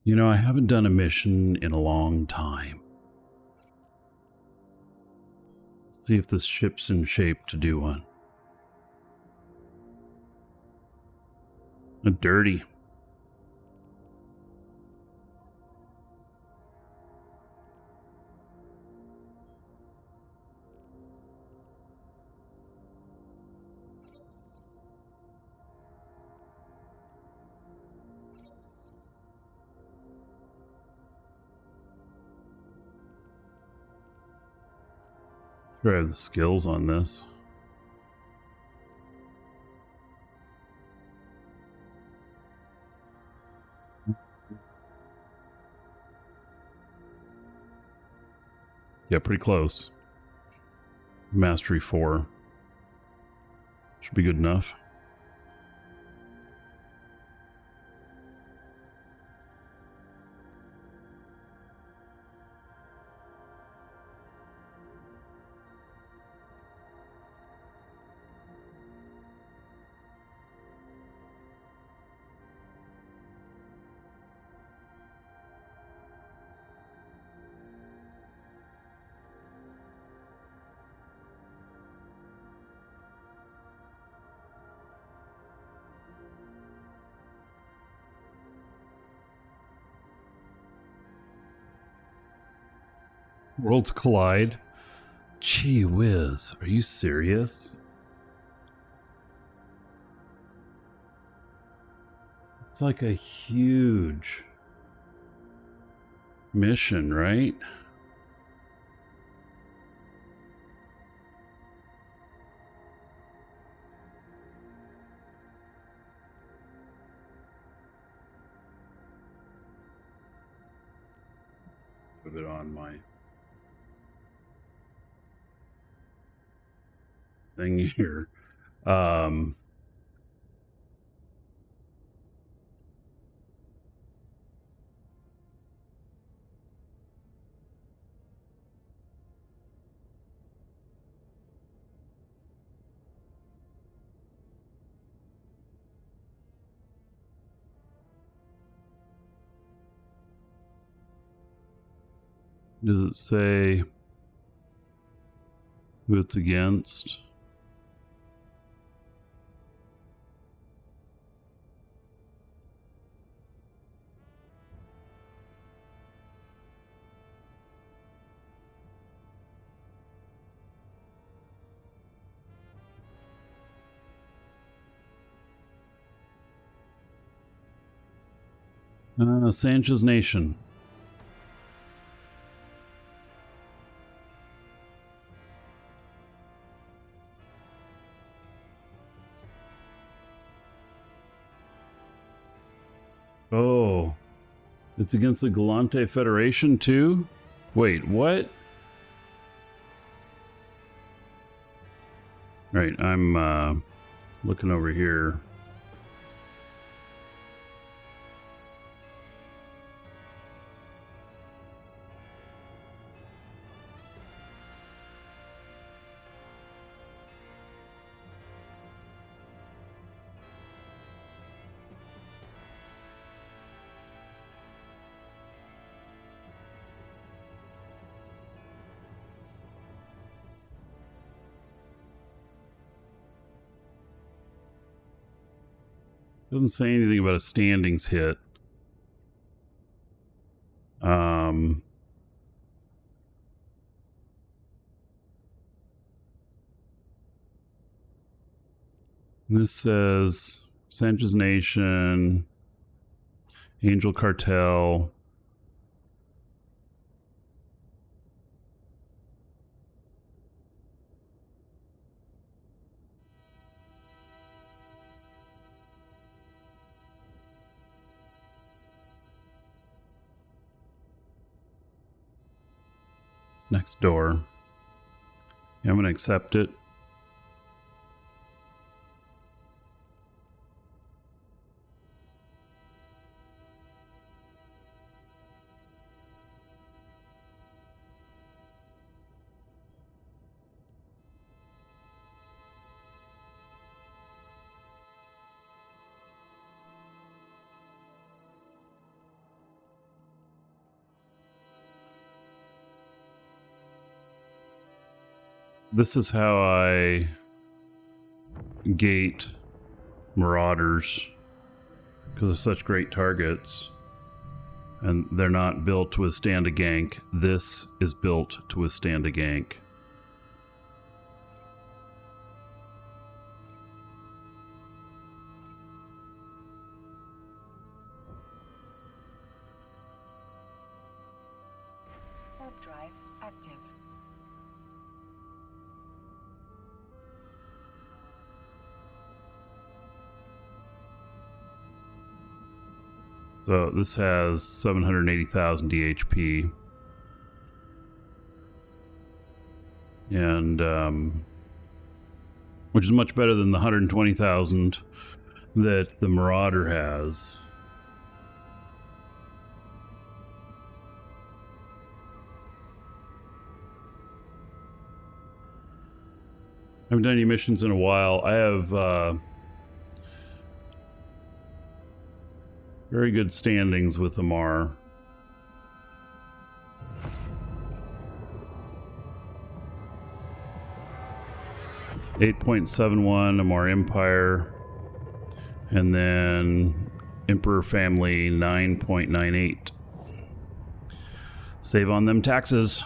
You know, I haven't done a mission in a long time. Let's see if this ship's in shape to do one. Dirty. Sure, I have the skills on this. Yeah, pretty close. Mastery 4. Should be good enough. Worlds collide. Gee whiz, are you serious? It's like a huge mission, right? Put it on my thing here. Does it say who it's against? Sancho's Nation. Oh, it's against the Galante Federation too? Wait, what? Right, I'm looking over here. Doesn't say anything about a standings hit. This says Sancho's Nation, Angel Cartel. Next door. Yeah, I'm going to accept it. This is how I gate marauders, because they're such great targets. And they're not built to withstand a gank. This is built to withstand a gank. Warp drive active. So this has 780,000 DHP. And, which is much better than the 120,000 that the Marauder has. I haven't done any missions in a while. I have, very good standings with Amar. .71 Amar Empire, and then Emperor Family 9.98. Save on them taxes.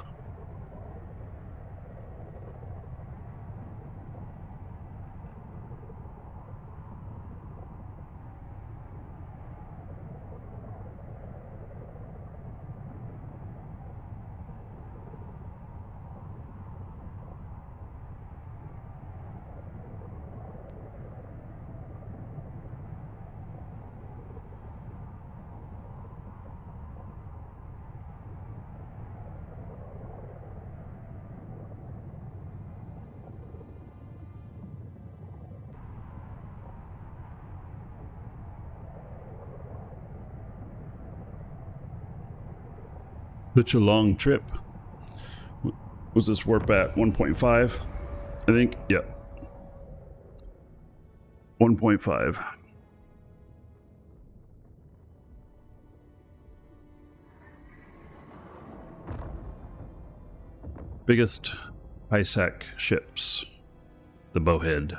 Such a long trip. Was this warp at 1.5? I think, yeah. 1.5. Biggest ISAC ships. The Bowhead.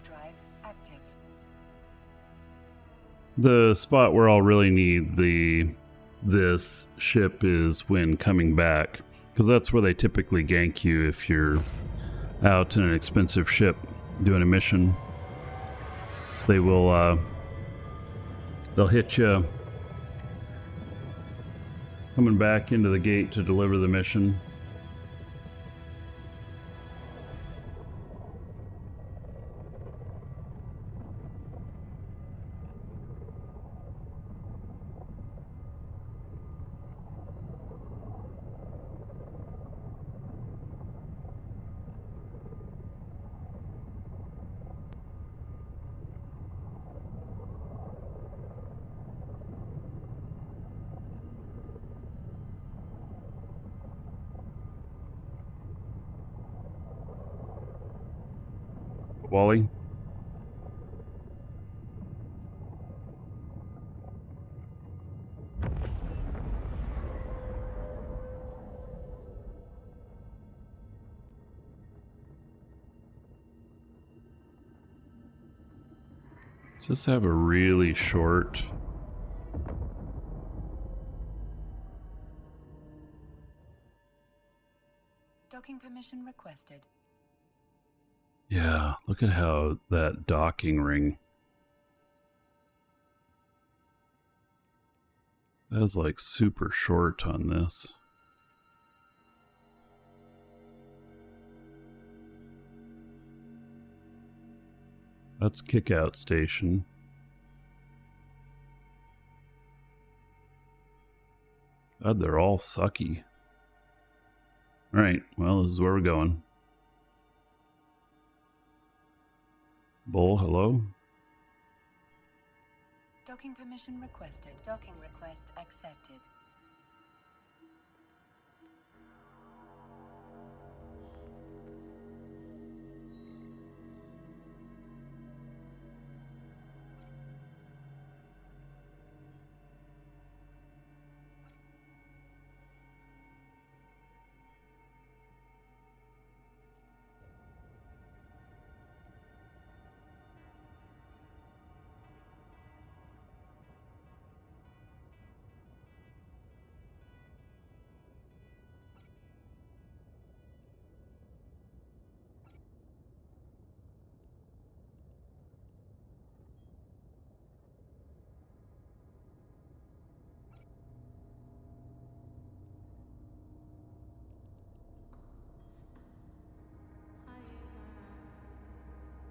Drive active. The spot where I'll really need this ship is when coming back, because that's where they typically gank you if you're out in an expensive ship doing a mission. So they will they'll hit you coming back into the gate to deliver the mission. Wally? Does this have a really short... Docking permission requested. Yeah, look at how that docking ring... That is like super short on this. That's Kickout Station. God, they're all sucky. Alright, well, this is where we're going. Bull, hello? Docking permission requested. Docking request accepted.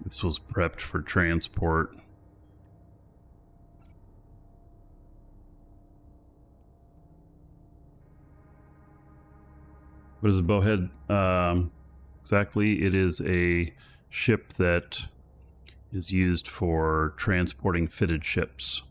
This was prepped for transport. What is a bowhead? Exactly, it is a ship that is used for transporting fitted ships.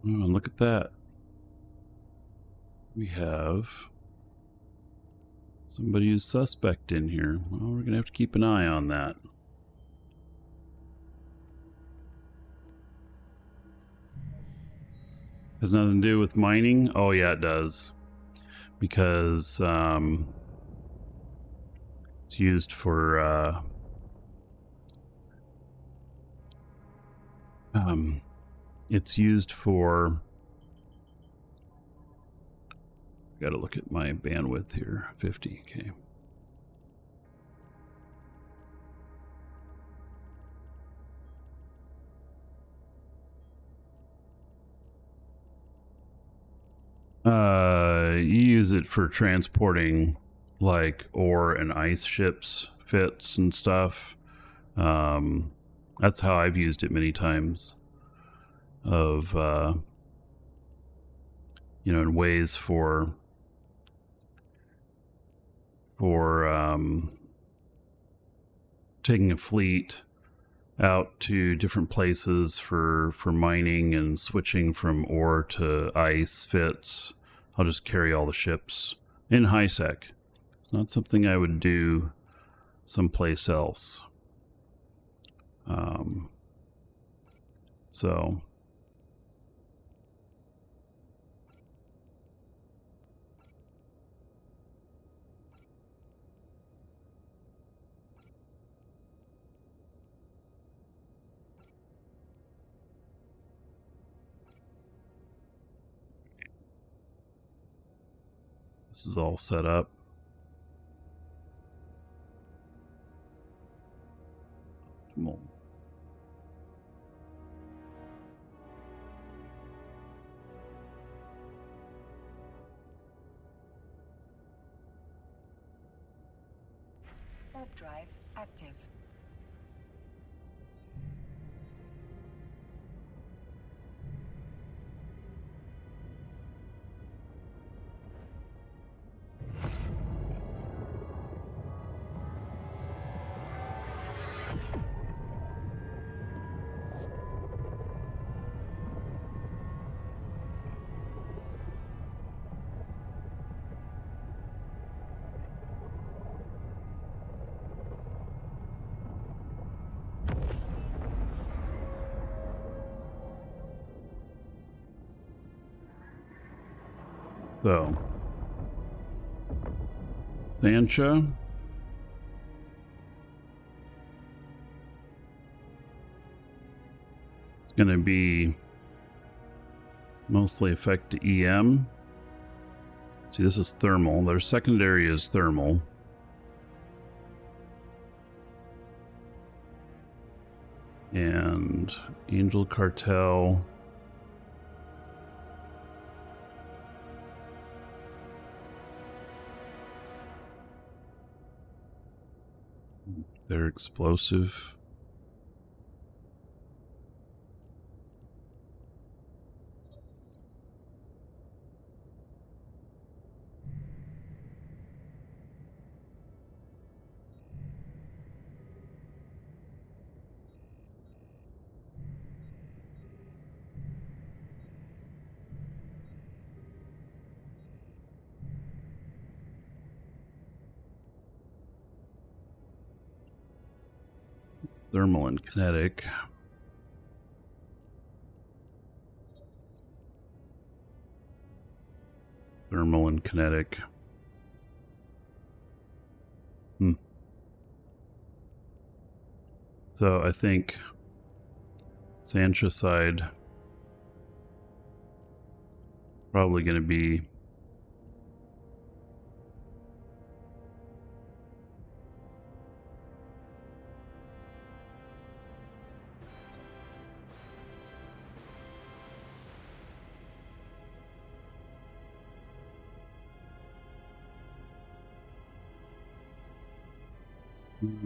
Oh, and look at that. We have somebody who's suspect in here. Well, we're going to have to keep an eye on that. Has nothing to do with mining? Oh yeah, it does. Because it's used for it's used for, gotta look at my bandwidth here, 50K. You use it for transporting like ore and ice ships, fits and stuff. That's how I've used it many times. Of you know, in ways for taking a fleet out to different places for mining and switching from ore to ice fits. I'll just carry all the ships in high sec. It's not something I would do someplace else. So this is all set up. Optimal. Warp drive active. So, Sancha. It's going to be mostly affect to EM. See, this is thermal. Their secondary is thermal. And Angel Cartel. They're explosive. Thermal and kinetic. Thermal and kinetic. So I think Santricide probably going to be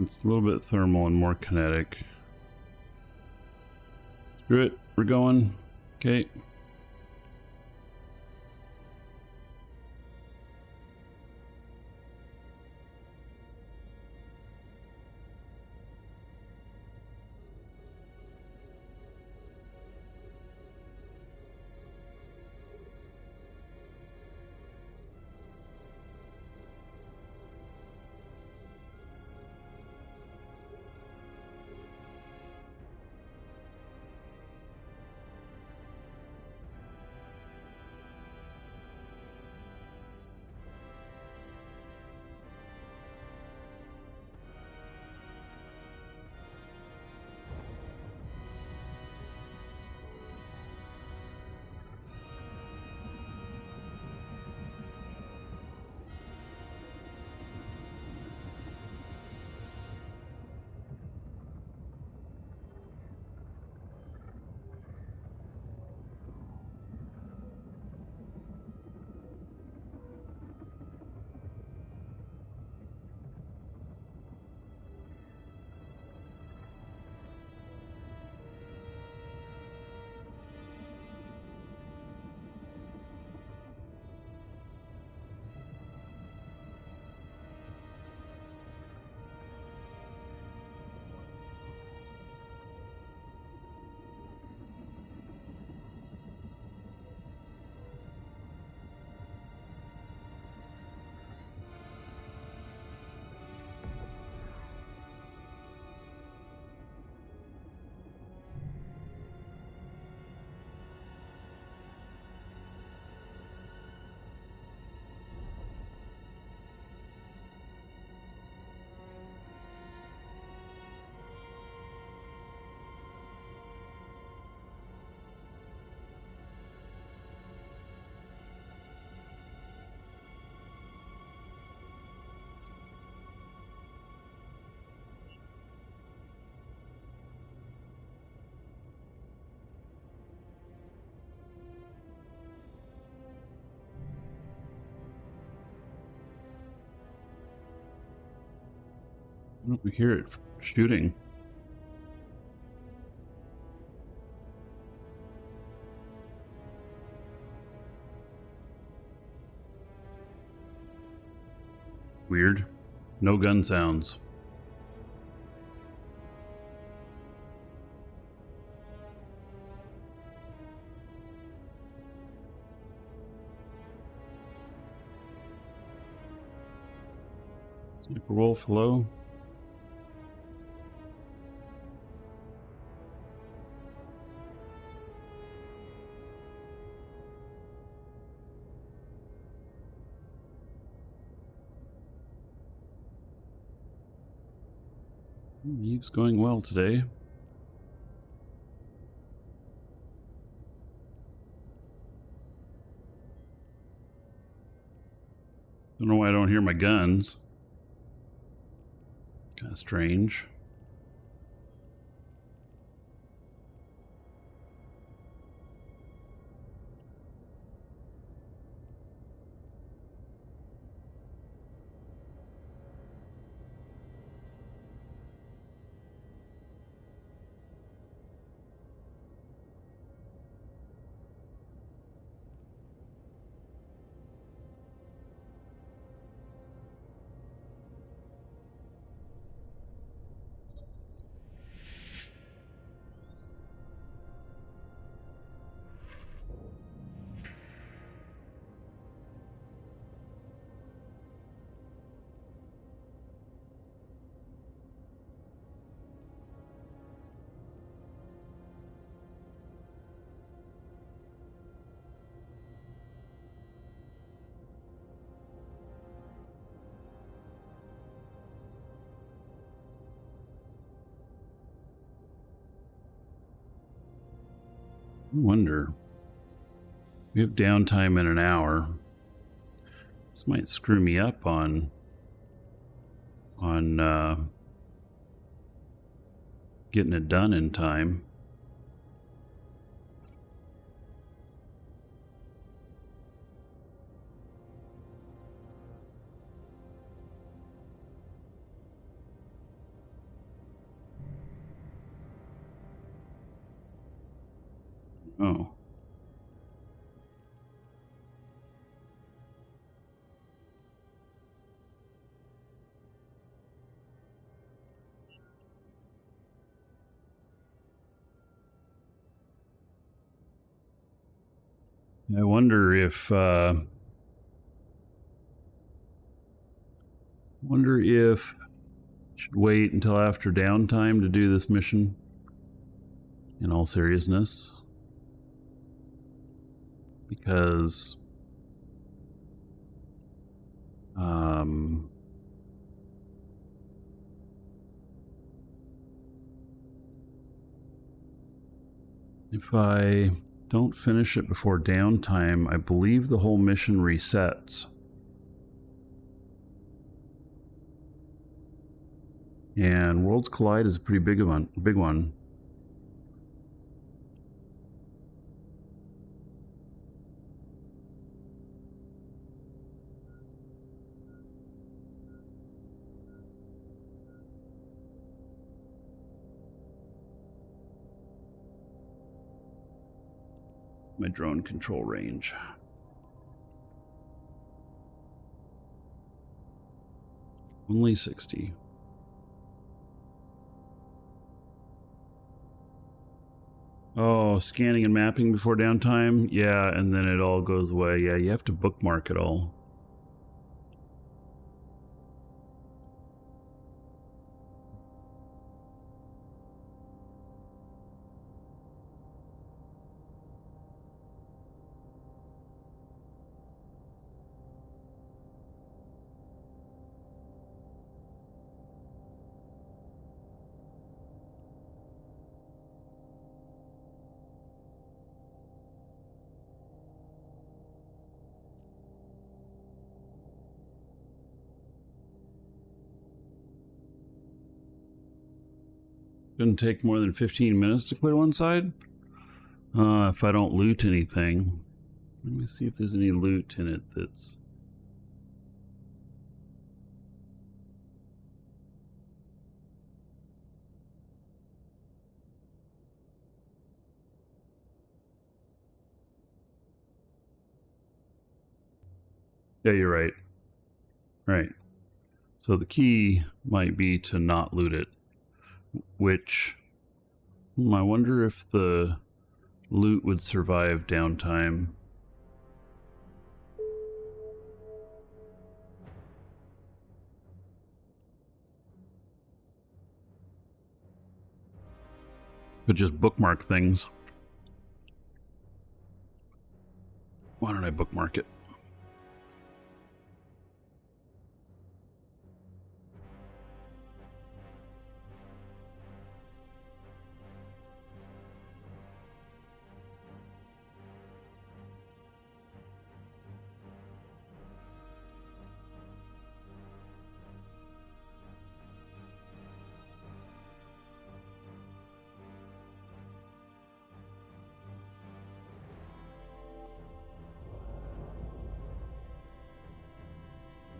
it's a little bit thermal and more kinetic. Screw it, we're going. Okay. We hear it shooting. Weird. No gun sounds. Sniper Wolf, hello? Eve's going well today. Don't know why I don't hear my guns. Kind of strange. I wonder. We have downtime in an hour. This might screw me up on getting it done in time. Oh. I wonder if I should wait until after downtime to do this mission. In all seriousness, because if I don't finish it before downtime, I believe the whole mission resets. And Worlds Collide is a pretty big one. My drone control range. Only 60. Oh, scanning and mapping before downtime? Yeah, and then it all goes away. Yeah, you have to bookmark it all. Doesn't take more than 15 minutes to clear one side. If I don't loot anything. Let me see if there's any loot in it that's... Yeah, you're right. Right. So the key might be to not loot it. Which... I wonder if the loot would survive downtime. But just bookmark things. Why don't I bookmark it?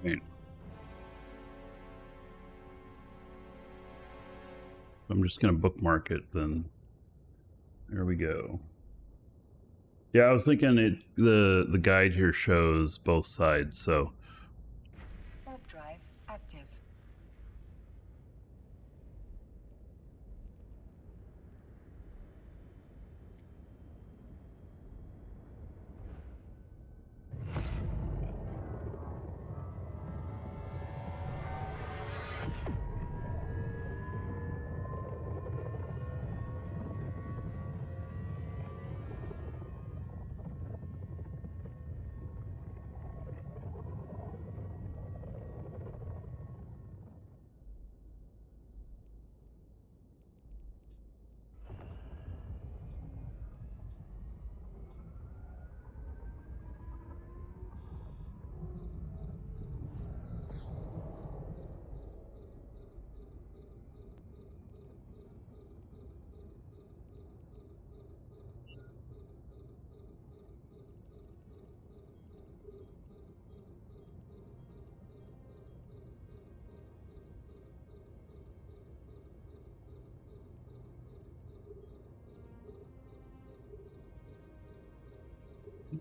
Right. I'm just going to bookmark it then. There we go. Yeah, I was thinking the guide here shows both sides, so... Warp drive active.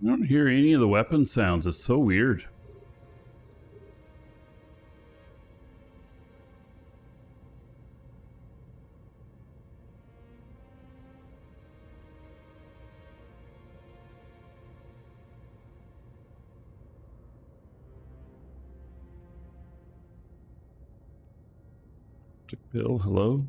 I don't hear any of the weapon sounds. It's so weird. Bill, hello?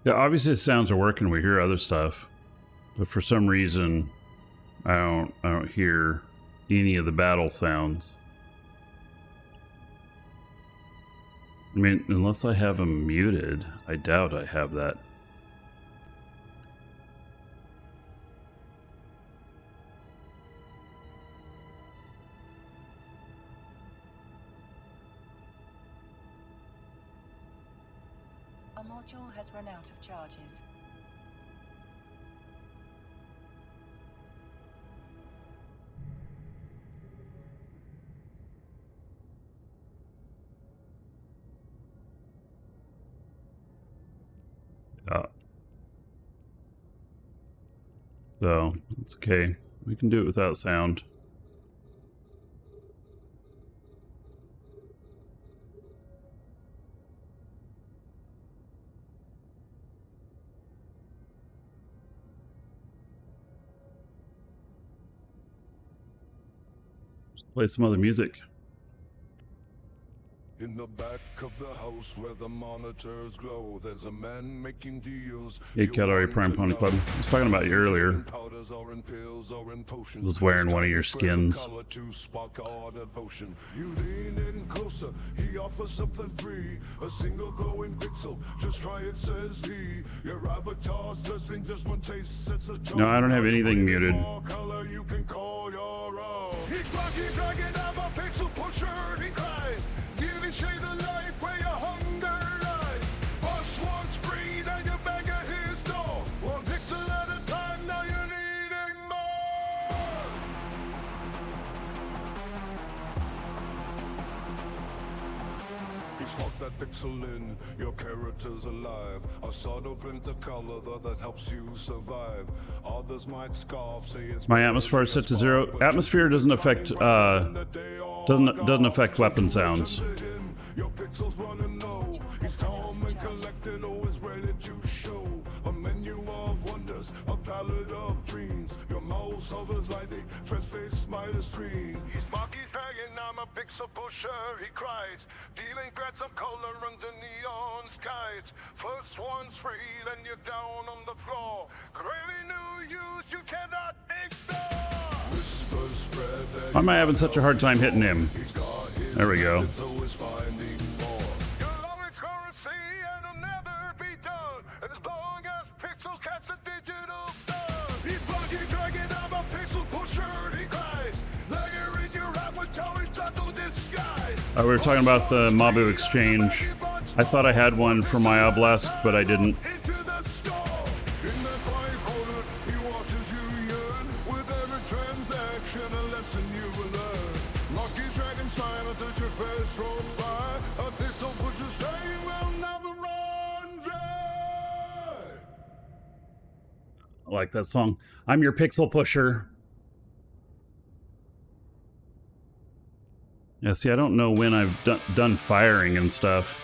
Yeah, obviously the sounds are working. We hear other stuff, but for some reason, I don't hear any of the battle sounds. I mean, unless I have them muted, I doubt I have that. Our module has run out of charges. So it's okay. We can do it without sound. Just play some other music. In the back of the house where the monitors glow, there's a man making deals. 8 Calorie Prime Pony Club. I was talking about you earlier. Was wearing one of your skins. You lean in closer, he offers something free. A single glowing pixel, just try it, says he. Your avatar's thirsting, just one taste sets a tone. No, I don't have anything muted. Color you can call your own. He's Markee Dragon, I'm a pixel pusher, he cries. Shade the life where your hunger lies. First one's free, then you beg at his door. One pixel at a time, now you're needing more. He's locked that pixel in, your character's alive. A subtle glint of color that helps you survive. Others might scoff, say it's my atmosphere is set to 0. Atmosphere doesn't affect doesn't affect weapon sounds. Your pixels running low. He's calm and collected, always ready to show a menu of wonders, a palette of dreams. Your mouse hovers lightly, transfixed by the stream. He's Markee Dragon, I'm a pixel pusher, he cries, dealing threats of color under neon skies. First one's free, then you're down on the floor. Greatly new use you cannot ignore. Whispers spread. Why am I having such a hard time hitting him? There we go. We were talking about the Mabu exchange. I thought I had one for my Obelisk, but I didn't. I like that song. I'm your pixel pusher. Yeah, see, I don't know when I've done firing and stuff.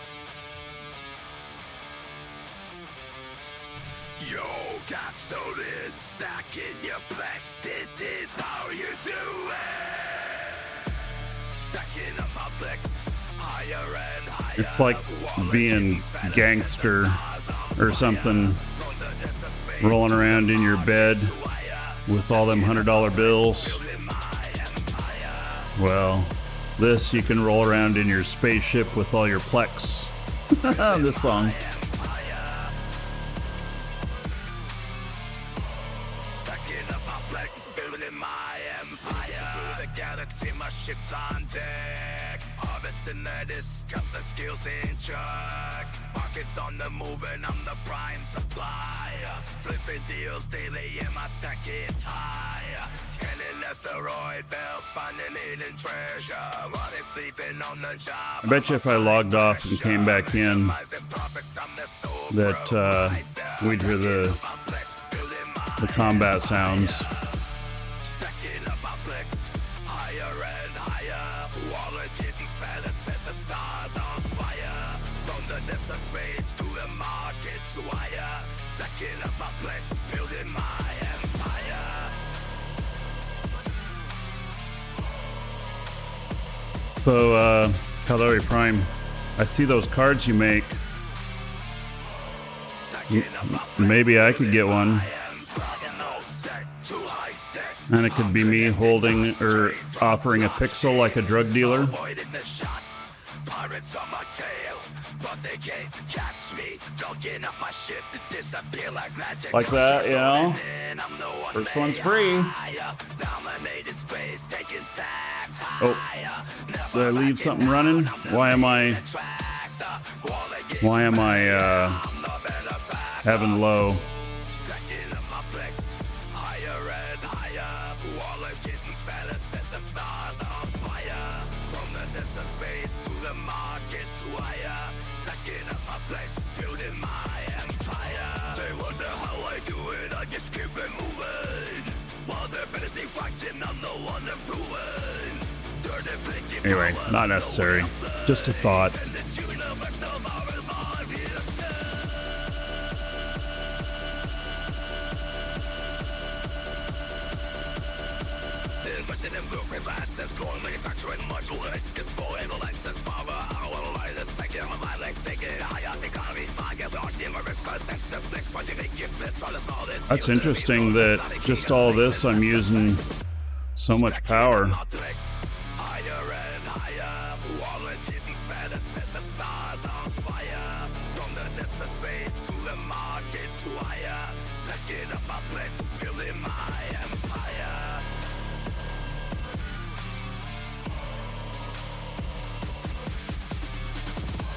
Yo, capsule is stacking your plex. This is how you do it. Stacking up my plex, higher and higher. It's like being gangster or something, rolling around in your bed with all them $100 bills. Well, This, you can roll around in your spaceship with all your plex. This song. Stacking up my plex, building my empire. Through the galaxy, my ship's on deck. Harvesting lettuce, got the skills in check. Markets on the move and I'm the prime supplier. Flipping deals daily and my stack is higher. Scanning asteroid belts, finding hidden treasure. Running, sleeping on the job. I bet you if I logged off and came back in, that we'd hear the combat sounds. Stacking up my flex, higher and higher. Waller getting fatter, set the stars on fire. From the depths of space to the market's wire. Stacking up my flex, building my empire. So, Calorie Prime, I see those cards you make. Maybe I could get one. And it could be me holding or offering a pixel like a drug dealer. Like that, you know? First one's free. Oh, did I leave something running? Why am I having low? Anyway, not necessary. Just a thought. That's interesting that just all this I'm using so much power.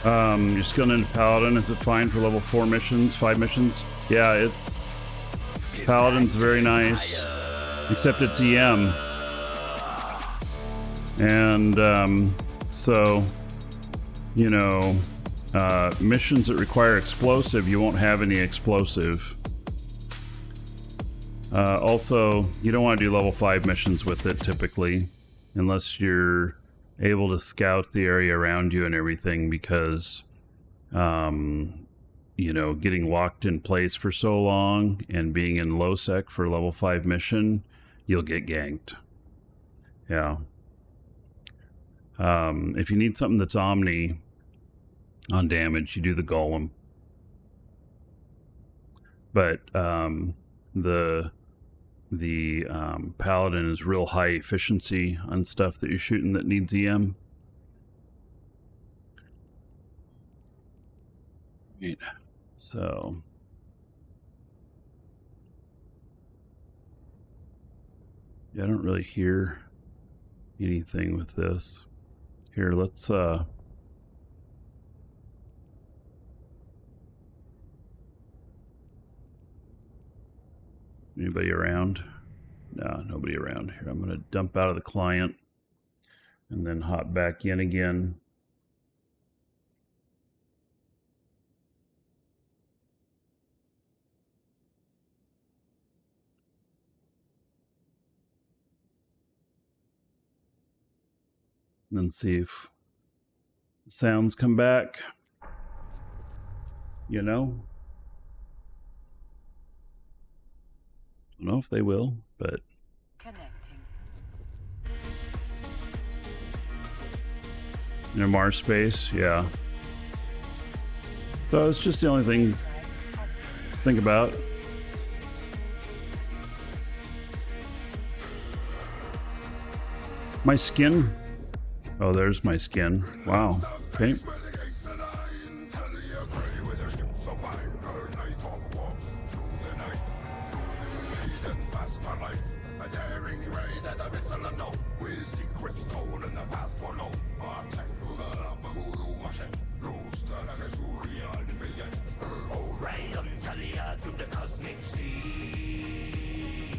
You're skilled into Paladin. Is it fine for level 4 missions, 5 missions? Yeah, it's... Paladin's very nice. Except it's EM. And, so, you know, missions that require explosive, you won't have any explosive. Also, you don't want to do level 5 missions with it, typically. Unless you're able to scout the area around you and everything, because you know, getting locked in place for so long and being in low sec for a level 5 mission, you'll get ganked. Yeah. If you need something that's omni on damage, you do the golem. But the paladin is real high efficiency on stuff that you're shooting that needs EM. Right. So yeah, I don't really hear anything with this. Here, let's anybody around? No, nobody around here. I'm going to dump out of the client and then hop back in again. And then see if the sounds come back. You know? I don't know if they will, but Connecting. in Mars space, yeah. So it's just the only thing to think about. My skin Oh, there's my skin. Wow. Okay. Through the cosmic sea,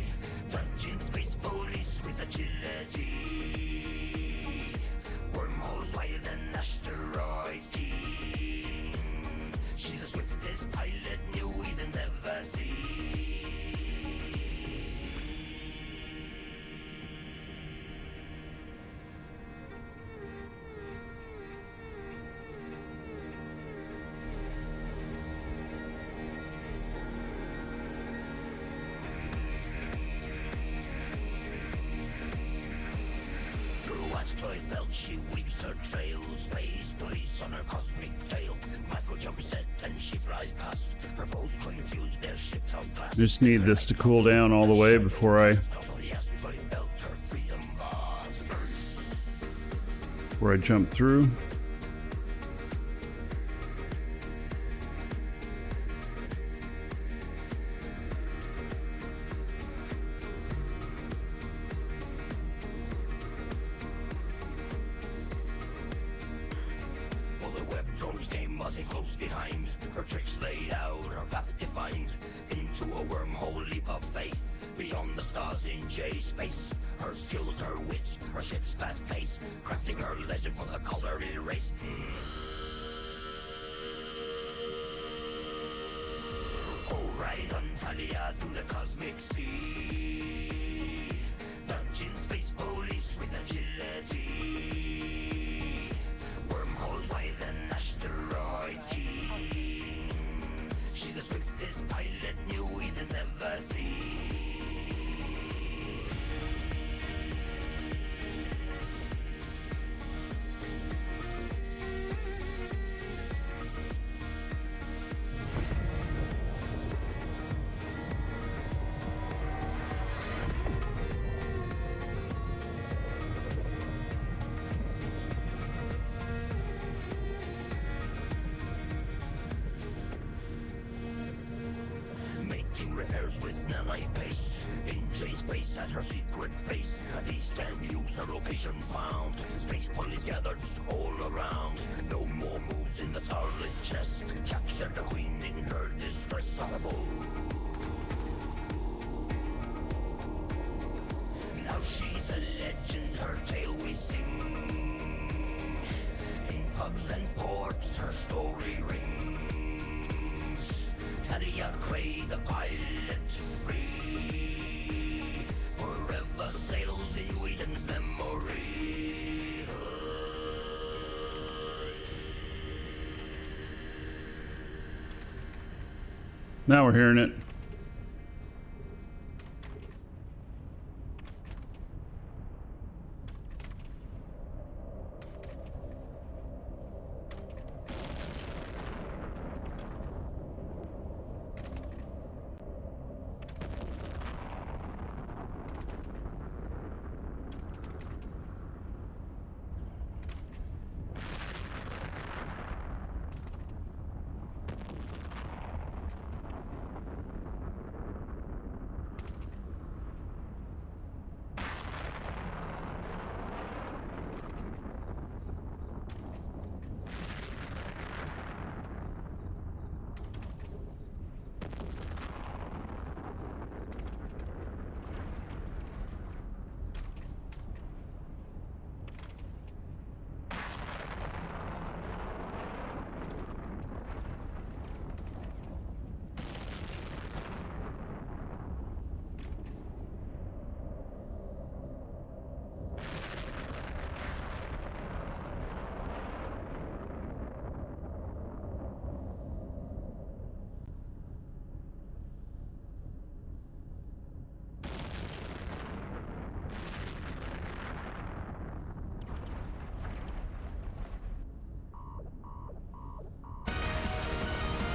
dodging space police with agility, wormholes wider than asteroids keen. She's the swiftest pilot New Eden's ever seen. Toy belt, she weaves her trail. Space police on her cosmic tail. Micro jump set and she flies past. Her foes confused, their ships outclassed. Just need this to cool down all the way before I jump through. Close behind, her tricks laid out, her path defined, into a wormhole leap of faith, beyond the stars in J space. Her skills, her wits, her ship's fast pace, crafting her legend for the color erased. Oh, ride on Talia through the cosmic sea, dodging space police with agility, wormholes wide than asteroids keen. She's the swiftest pilot New Eden's ever seen. Repairs with nanite pace in J space at her secret base. At east and use her location found. Space police gathered all around. No more moves in the starlit chest. Captured the queen in her distress. Now she's a legend, her tale we sing. In pubs and ports her story rings. Talia Cray, the pilot free, forever sails in Whedon's memory. Now we're hearing it.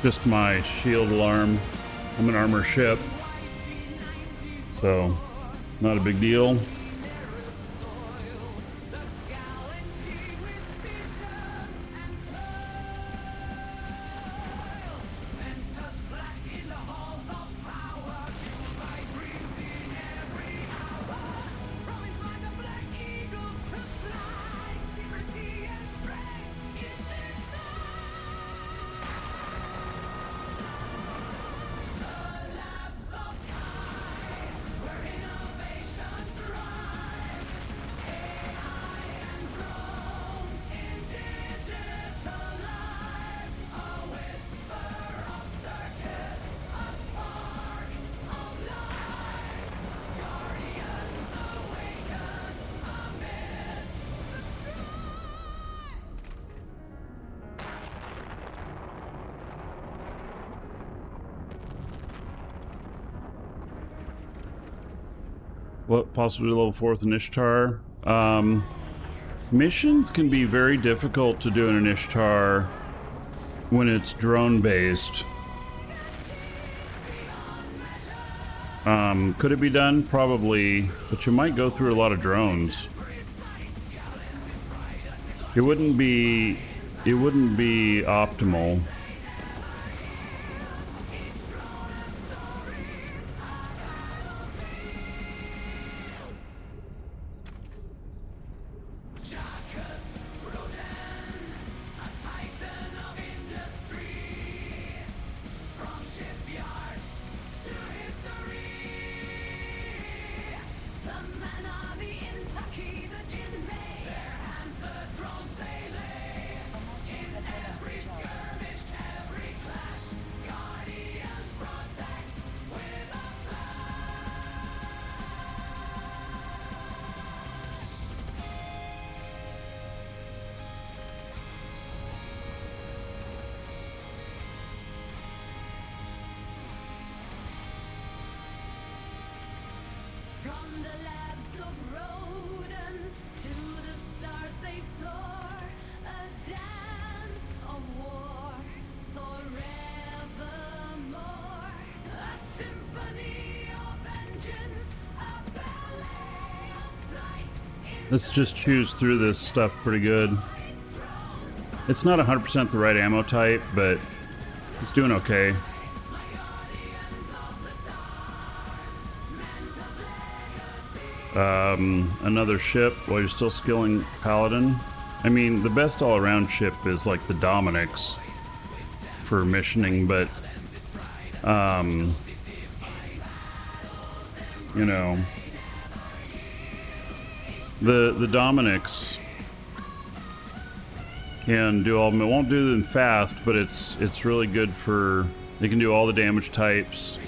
Just my shield alarm. I'm an armor ship, so not a big deal. What, possibly level 4 with an Ishtar? Missions can be very difficult to do in an Ishtar when it's drone based. Could it be done? Probably, but you might go through a lot of drones. It wouldn't be optimal. From the labs of Rodin to the stars they soar, a dance of war forevermore, a symphony of engines, a ballet of flight. Let's just choose through this stuff pretty good. It's not 100% the right ammo type, but it's doing okay. Another ship while you're still skilling Paladin. I mean, the best all-around ship is like the Dominic's for missioning, but you know, the Dominic's can do all. It won't do them fast, but it's really good for. It can do all the damage types.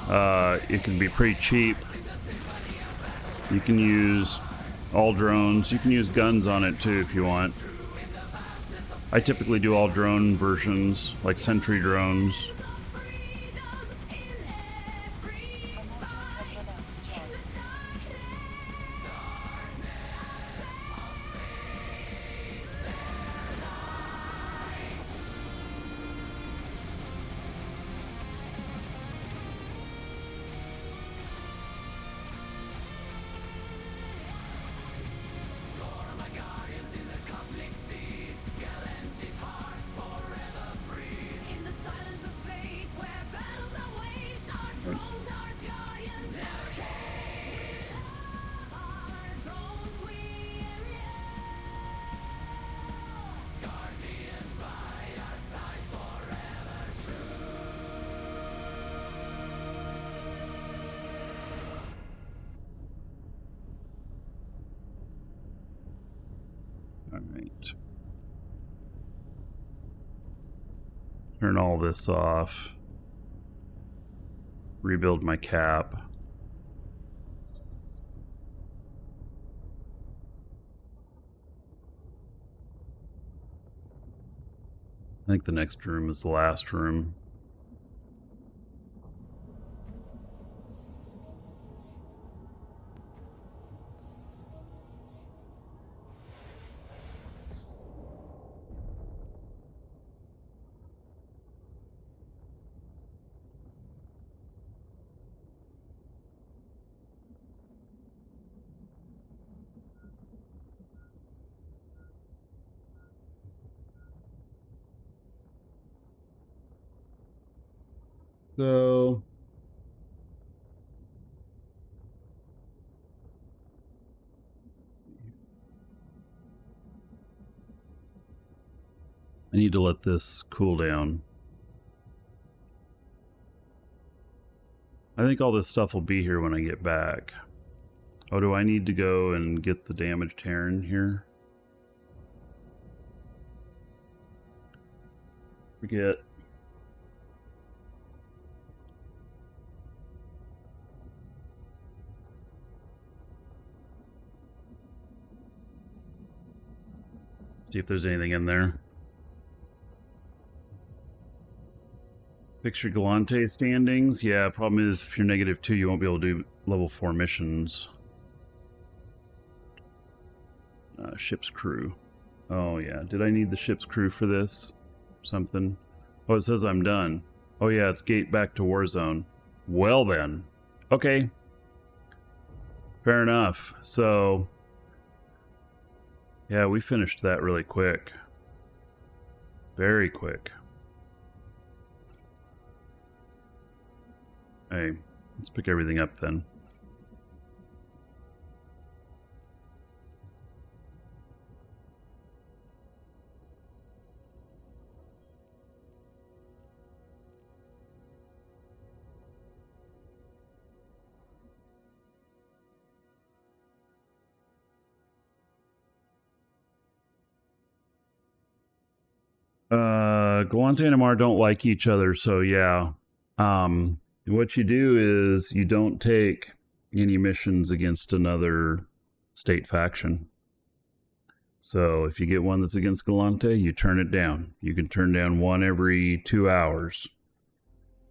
It can be pretty cheap. You can use all drones. You can use guns on it too if you want. I typically do all drone versions, like sentry drones. Alright. Turn all this off. Rebuild my cap. I think the next room is the last room. So I need to let this cool down. I think all this stuff will be here when I get back. Oh, do I need to go and get the damage Terran here? Forget. See if there's anything in there. Fix your Galante standings. Yeah, problem is if you're -2, you won't be able to do level 4 missions. Ship's crew. Oh yeah, did I need the ship's crew for this? Something? Oh, it says I'm done. Oh yeah, it's gate back to Warzone. Well then. Okay. Fair enough. So, yeah, we finished that really quick. Very quick. Hey, let's pick everything up then. Galante and Amar don't like each other, so yeah. What you do is you don't take any missions against another state faction. So if you get one that's against Galante, you turn it down. You can turn down one every 2 hours.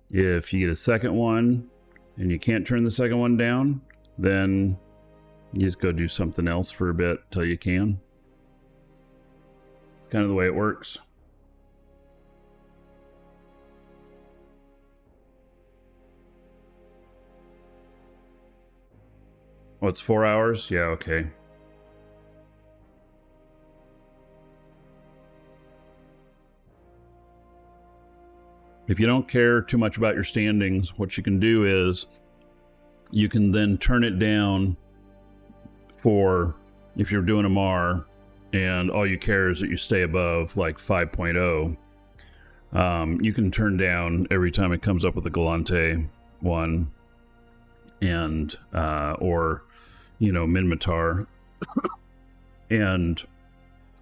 If you get a second one and you can't turn the second one down, then you just go do something else for a bit till you can. It's kind of the way it works. Oh, it's 4 hours? Yeah, okay. If you don't care too much about your standings, what you can do is you can then turn it down for if you're doing a MAR and all you care is that you stay above like 5.0. You can turn down every time it comes up with a Galante one and or you know, Minmatar, and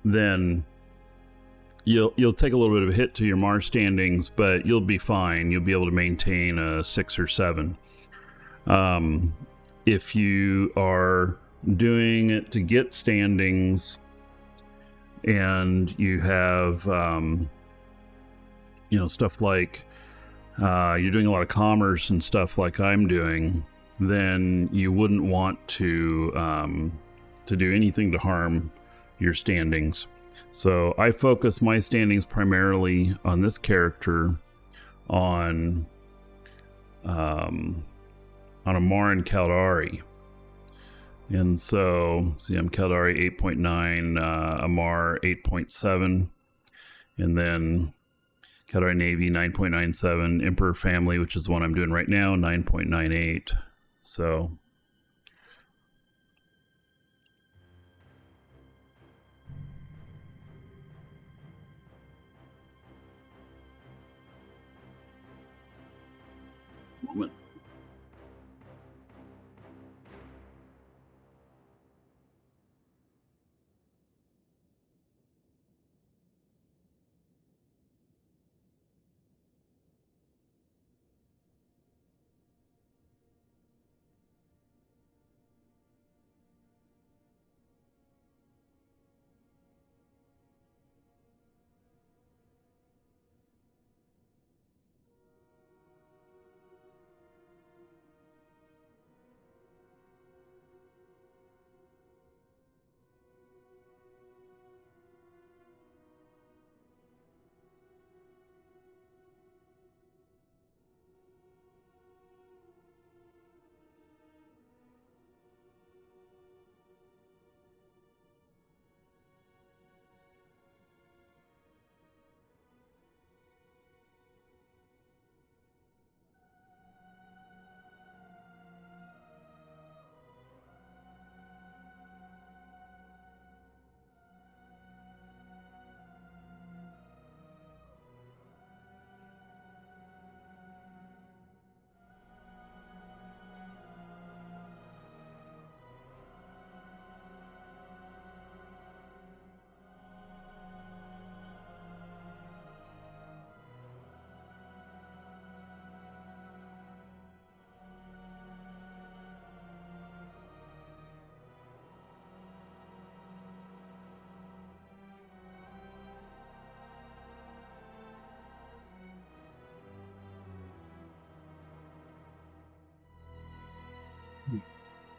then you'll take a little bit of a hit to your Mars standings, but you'll be fine. You'll be able to maintain a 6 or 7. If you are doing it to get standings and you have you know, stuff like you're doing a lot of commerce and stuff like I'm doing, then you wouldn't want to do anything to harm your standings. So I focus my standings primarily on this character on Amar and Caldari. And so, see, I'm Caldari 8.9, Amar 8.7, and then Caldari Navy 9.97, Emperor Family, which is the one I'm doing right now, 9.98. So moment.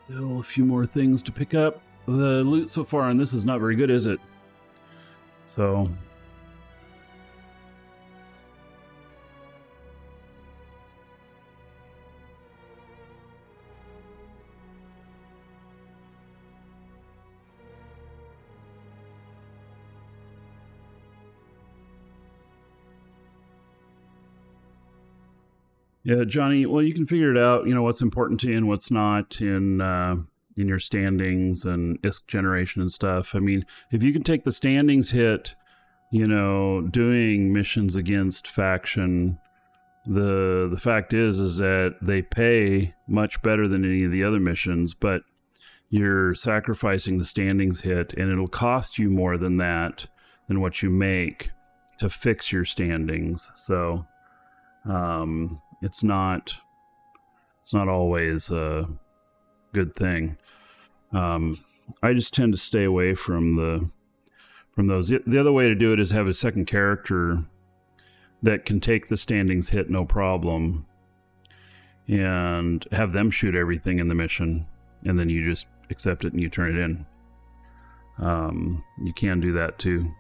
Still a few more things to pick up. The loot so far on this is not very good, is it? So... Yeah, Johnny, well, you can figure it out, you know, what's important to you and what's not in your standings and ISK generation and stuff. I mean, if you can take the standings hit, you know, doing missions against faction, the fact is that they pay much better than any of the other missions, but you're sacrificing the standings hit, and it'll cost you more than that, than what you make to fix your standings. So, it's not always a good thing. I just tend to stay away from those. The other way to do it is have a second character that can take the standings hit no problem, and have them shoot everything in the mission, and then you just accept it and you turn it in. You can do that too.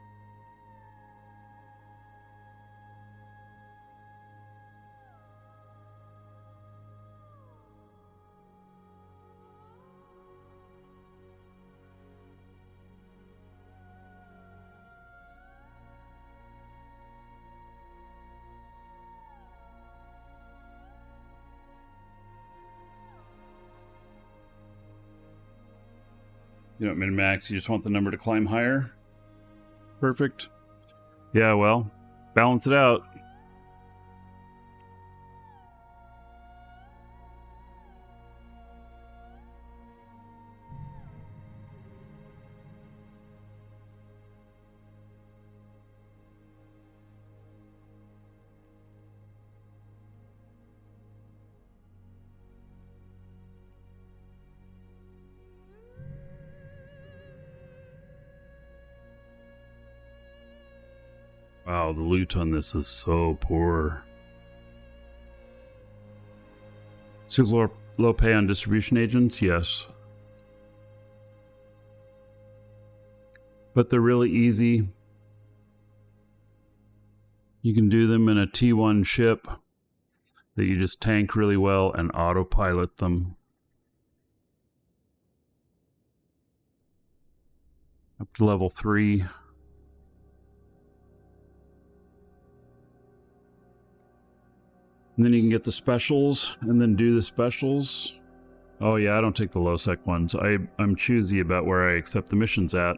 You don't min-max, you just want the number to climb higher? Perfect. Yeah, well, balance it out. Wow, the loot on this is so poor. Super low pay on distribution agents? Yes. But they're really easy. You can do them in a T1 ship that you just tank really well and autopilot them. Up to level 3. And then you can get the specials and then do the specials. Oh yeah, I don't take the low sec ones. I'm choosy about where I accept the missions at.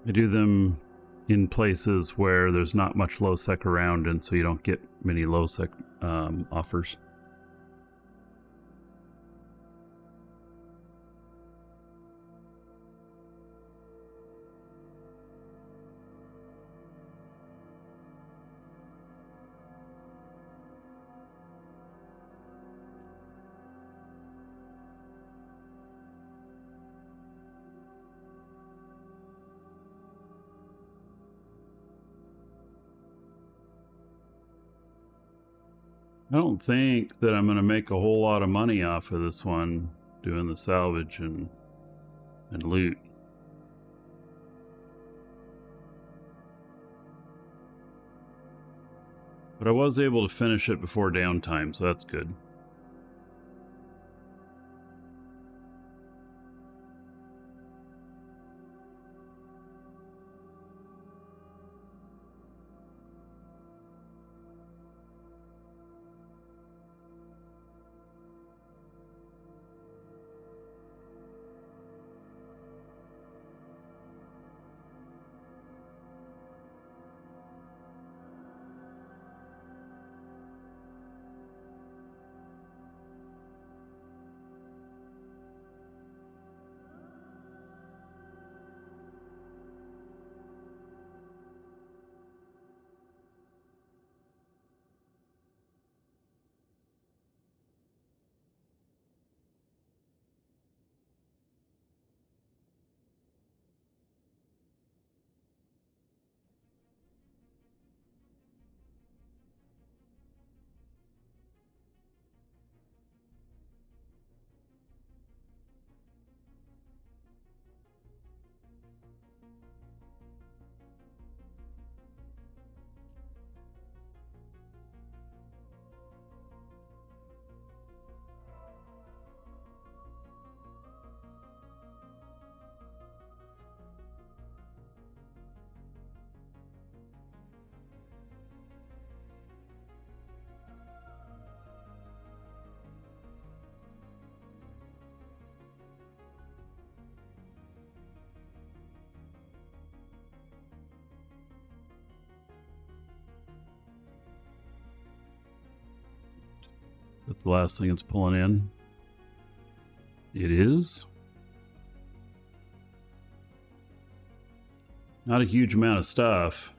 I do them in places where there's not much low sec around, and so you don't get many low sec offers. I don't think that I'm going to make a whole lot of money off of this one, doing the salvage and loot. But I was able to finish it before downtime, so that's good. the last thing it's pulling in? It is. Not a huge amount of stuff.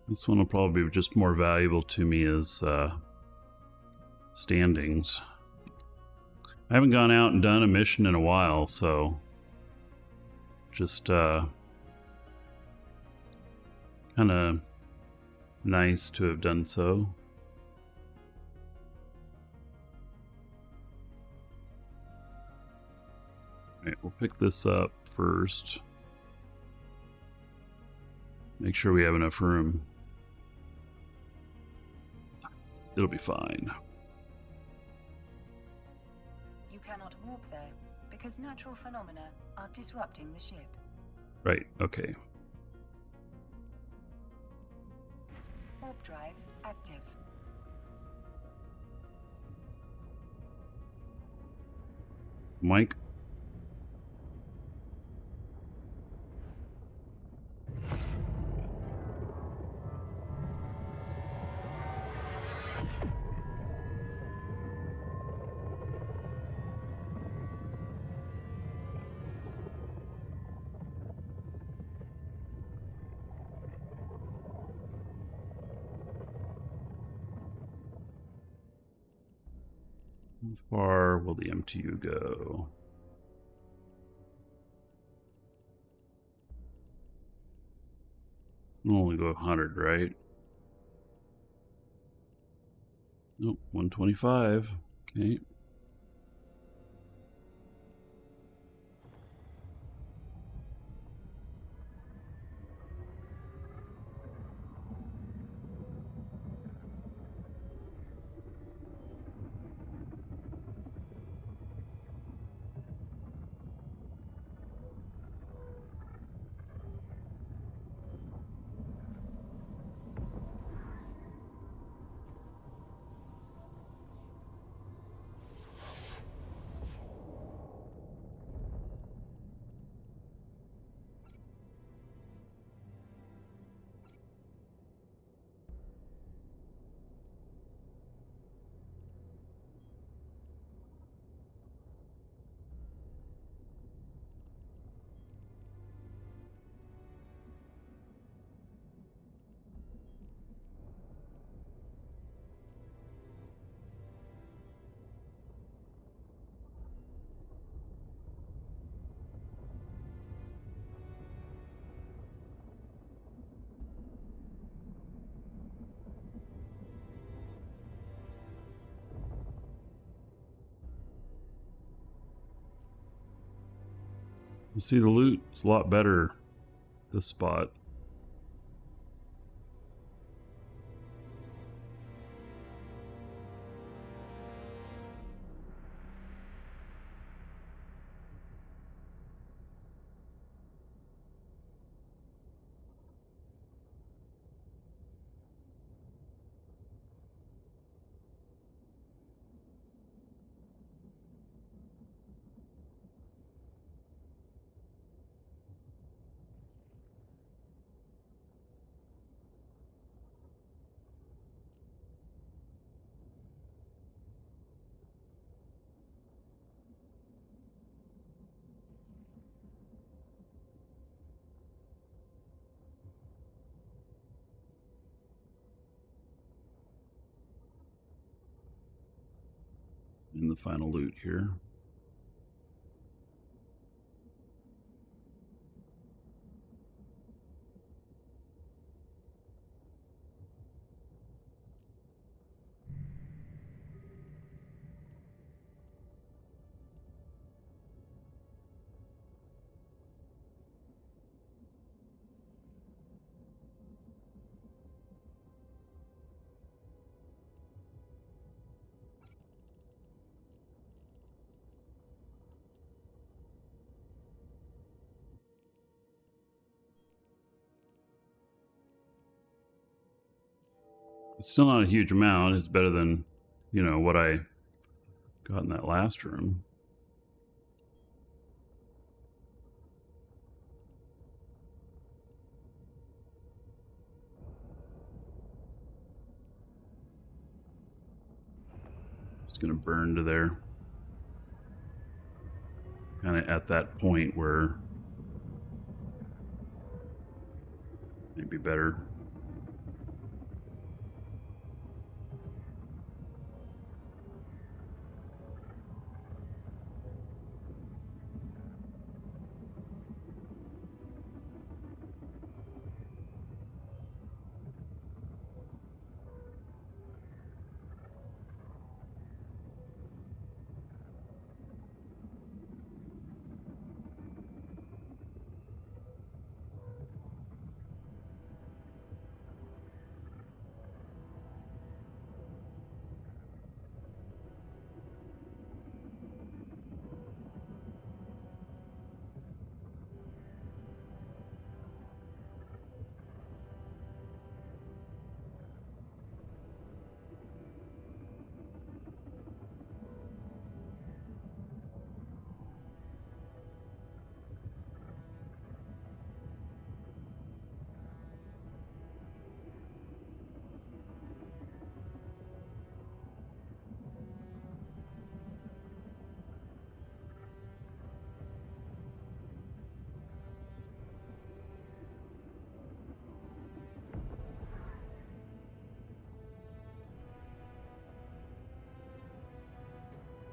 This one will probably be just more valuable to me as standings. I haven't gone out and done a mission in a while, so just kind of nice to have done so. Alright, we'll pick this up first. Make sure we have enough room. It'll be fine. You cannot warp there because natural phenomena are disrupting the ship. Right, okay. Warp drive active. Mike? How far will the MTU go? It'll only go 100, right? Nope, 125. Okay. You see the loot? It's a lot better this spot. In the final loot here. It's still not a huge amount. It's better than, you know, what I got in that last room. It's going to burn to there. Kind of at that point where maybe better.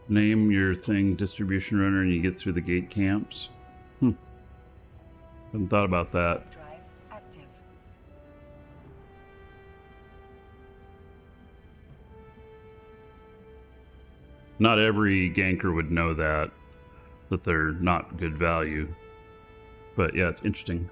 Name your thing distribution runner and you get through the gate camps. Hadn't thought about that. Drive active. Not every ganker would know that they're not good value. But yeah, it's interesting.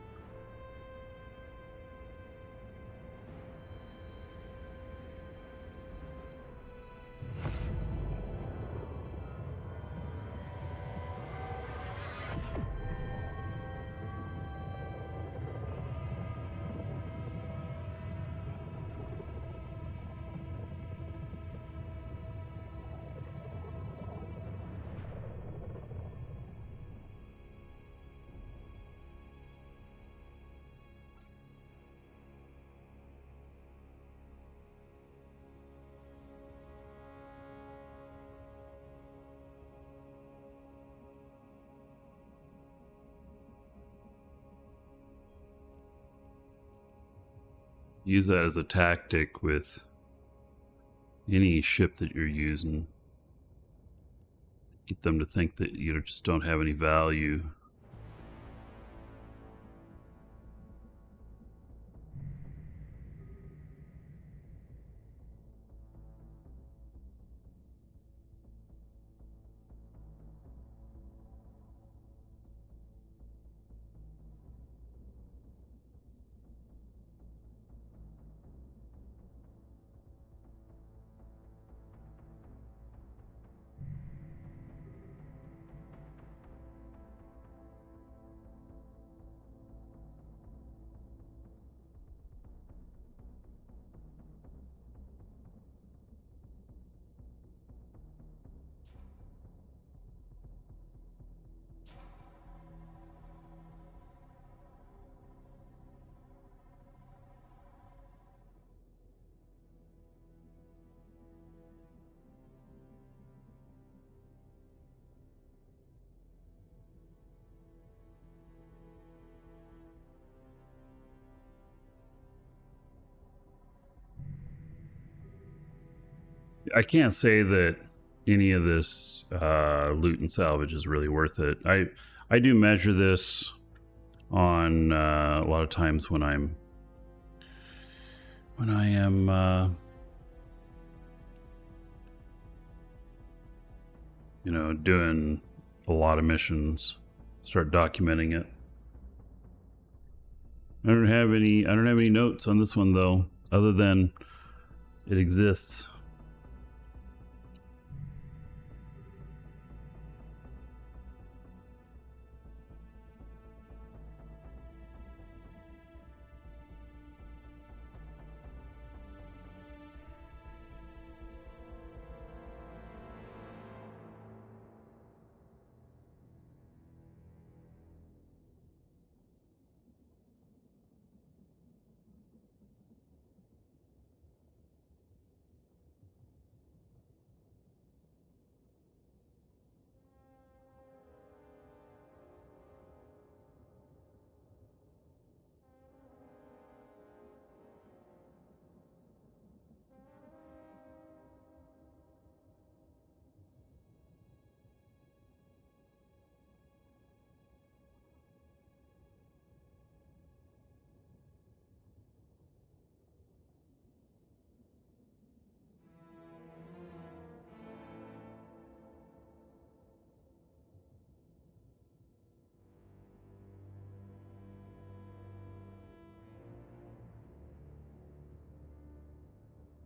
Use that as a tactic with any ship that you're using. Get them to think that you just don't have any value. I can't say that any of this loot and salvage is really worth it. I do measure this on a lot of times when I am you know, doing a lot of missions. Start documenting it. I don't have any notes on this one though, other than it exists.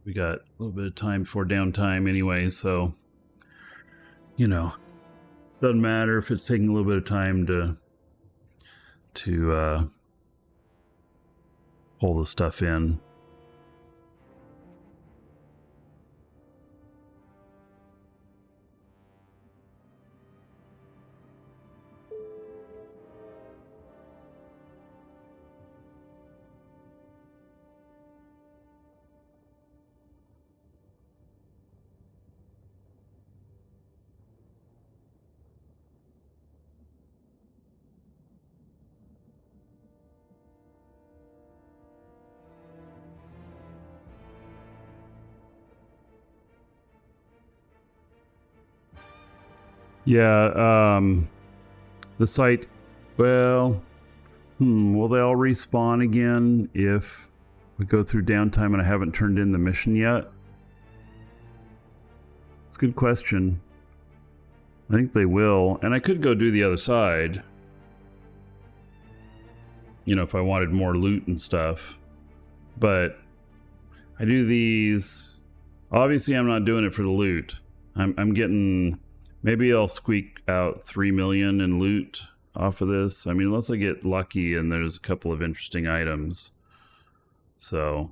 We got a little bit of time before downtime anyway, so, you know, doesn't matter if it's taking a little bit of time to pull the stuff in. Yeah, the site, well, will they all respawn again if we go through downtime and I haven't turned in the mission yet? It's a good question. I think they will, and I could go do the other side. You know, if I wanted more loot and stuff. But I do these. Obviously, I'm not doing it for the loot. I'm getting. Maybe I'll squeak out 3 million in loot off of this. I mean, unless I get lucky and there's a couple of interesting items. So.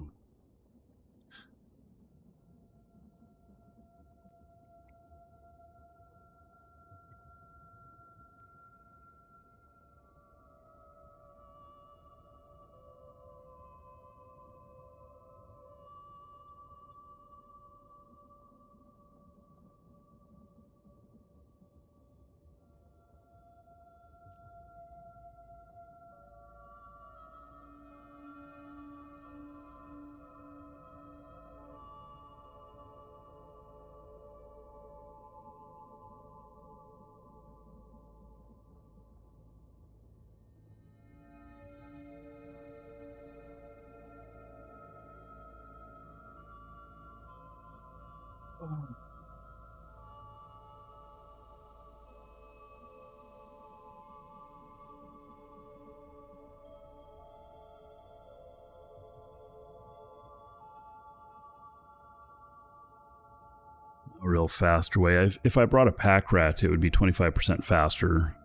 A real fast way. If I brought a pack rat, it would be 25% faster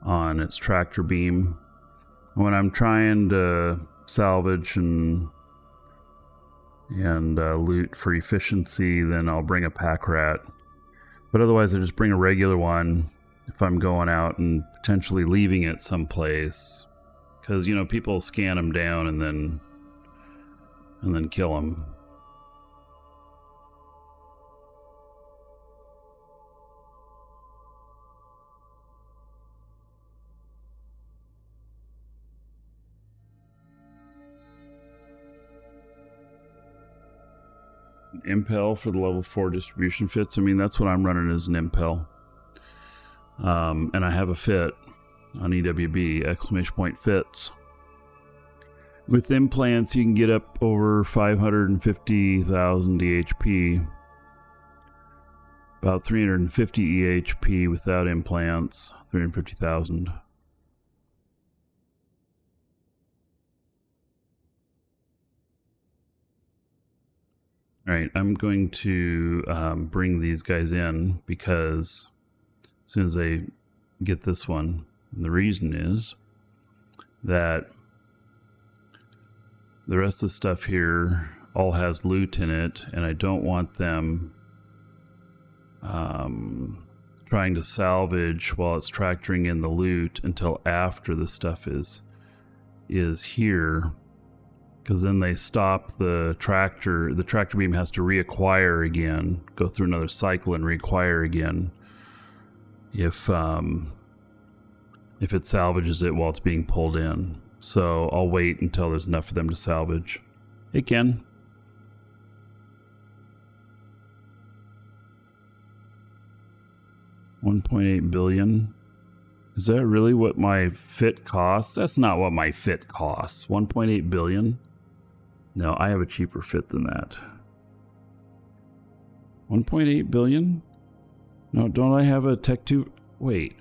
on its tractor beam. When I'm trying to salvage and loot for efficiency, then I'll bring a pack rat. But otherwise, I just bring a regular one if I'm going out and potentially leaving it someplace. Because, you know, people scan them down and then kill them. Impel for the level 4 distribution fits. I mean, that's what I'm running as an impel. And I have a fit on EWB, exclamation point fits. With implants, you can get up over 550,000 EHP. About 350 EHP without implants, 350,000. Alright, I'm going to bring these guys in because as soon as they get this one, and the reason is that the rest of the stuff here all has loot in it, and I don't want them trying to salvage while it's tractoring in the loot until after the stuff is here. Because then they stop the tractor beam has to reacquire again, go through another cycle and reacquire again if it salvages it while it's being pulled in. So I'll wait until there's enough for them to salvage. It can. $1.8 billion. Is that really what my fit costs? That's not what my fit costs. $1.8 billion? No, I have a cheaper fit than that. 1.8 billion? No, don't I have a Tech 2? Wait.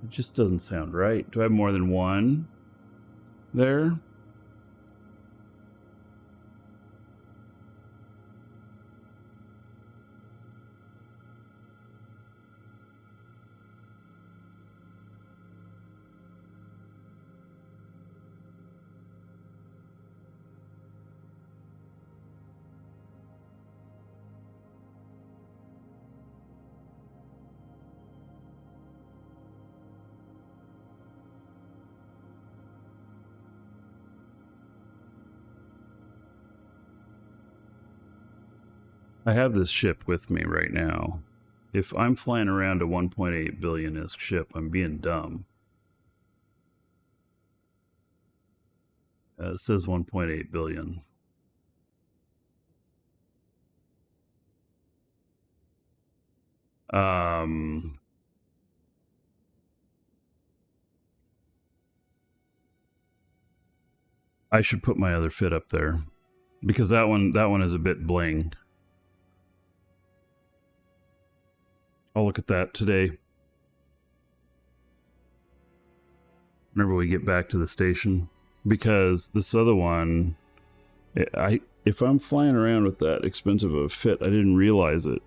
It just doesn't sound right. Do I have more than one there? I have this ship with me right now. If I'm flying around a 1.8 billion-isk ship, I'm being dumb. It says 1.8 billion. I should put my other fit up there because that one is a bit bling. I'll look at that today. Whenever we get back to the station, because this other one, if I'm flying around with that expensive of a fit, I didn't realize it.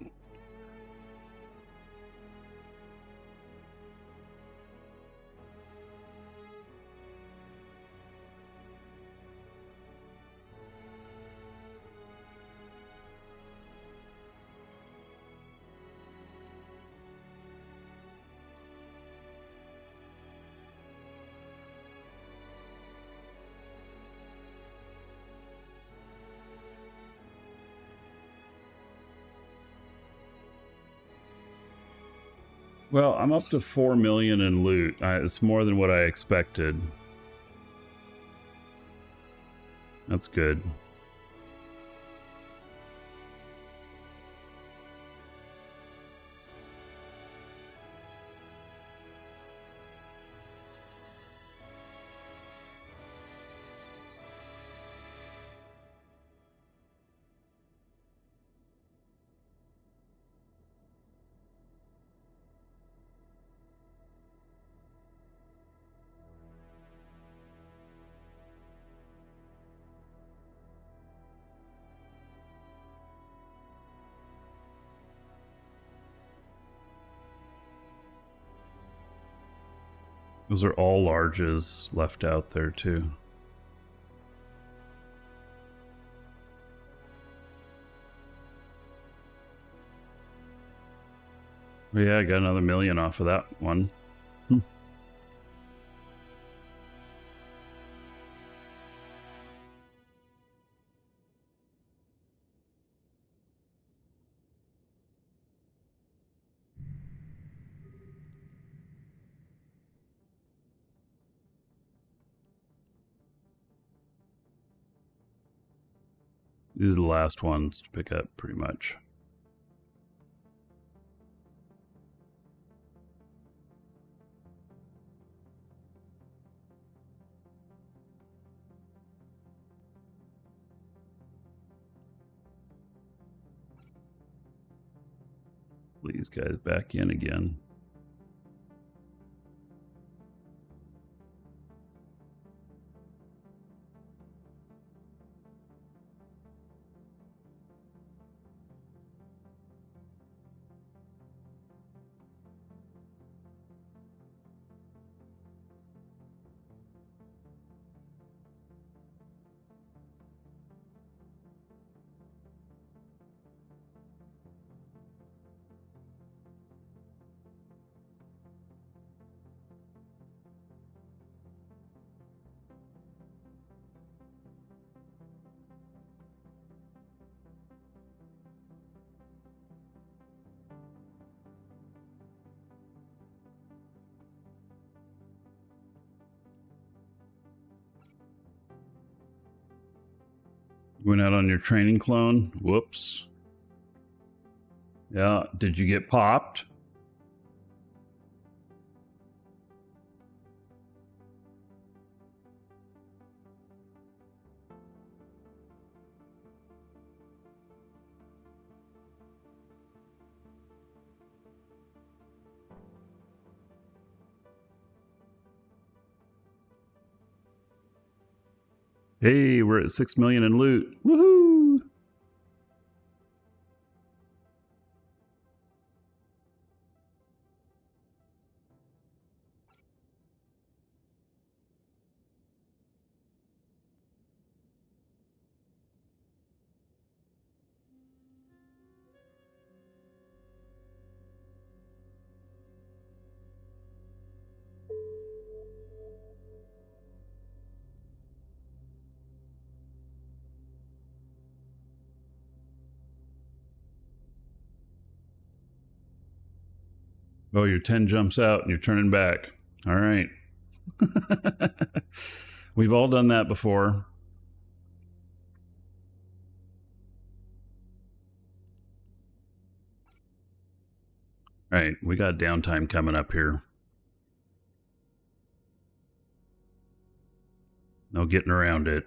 Well, I'm up to 4 million in loot. It's more than what I expected. That's good. Those are all larges left out there too. But yeah, I got another million off of that one. These are the last ones to pick up, pretty much. These guys back in again. Went out on your training clone? Whoops. Yeah, did you get popped? Hey, we're at 6 million in loot. Woohoo! Oh, your 10 jumps out and you're turning back. All right. We've all done that before. All right, we got downtime coming up here. No getting around it.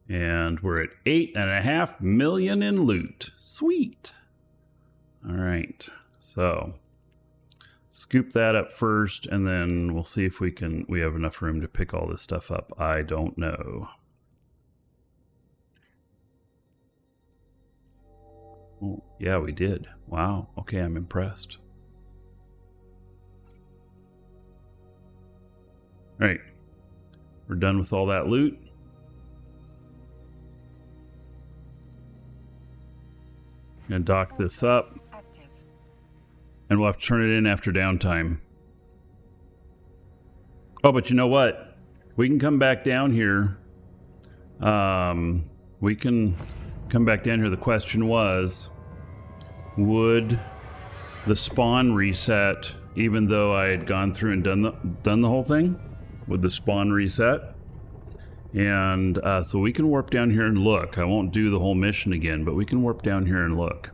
And we're at 8.5 million in loot. Sweet. All right, so scoop that up first, and then we'll see if we have enough room to pick all this stuff up. I don't know. Oh, yeah, we did. Wow. Okay, I'm impressed. All right, we're done with all that loot. Gonna dock this up, and we'll have to turn it in after downtime. Oh, but you know what? We can come back down here. We can come back down here. The question was, would the spawn reset even though I had gone through and done the whole thing? Would the spawn reset? And so we can warp down here and look. I won't do the whole mission again, but we can warp down here and look.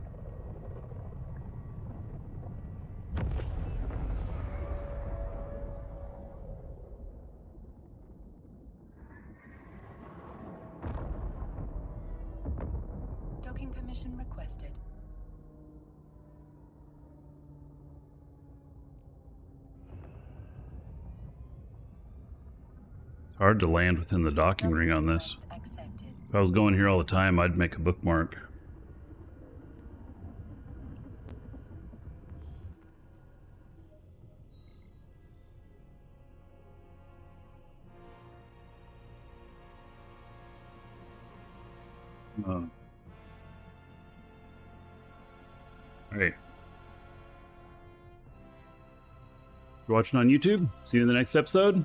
Docking permission requested. It's hard to land within the docking ring on this. If I was going here all the time, I'd make a bookmark. All right. If you're watching on YouTube, see you in the next episode.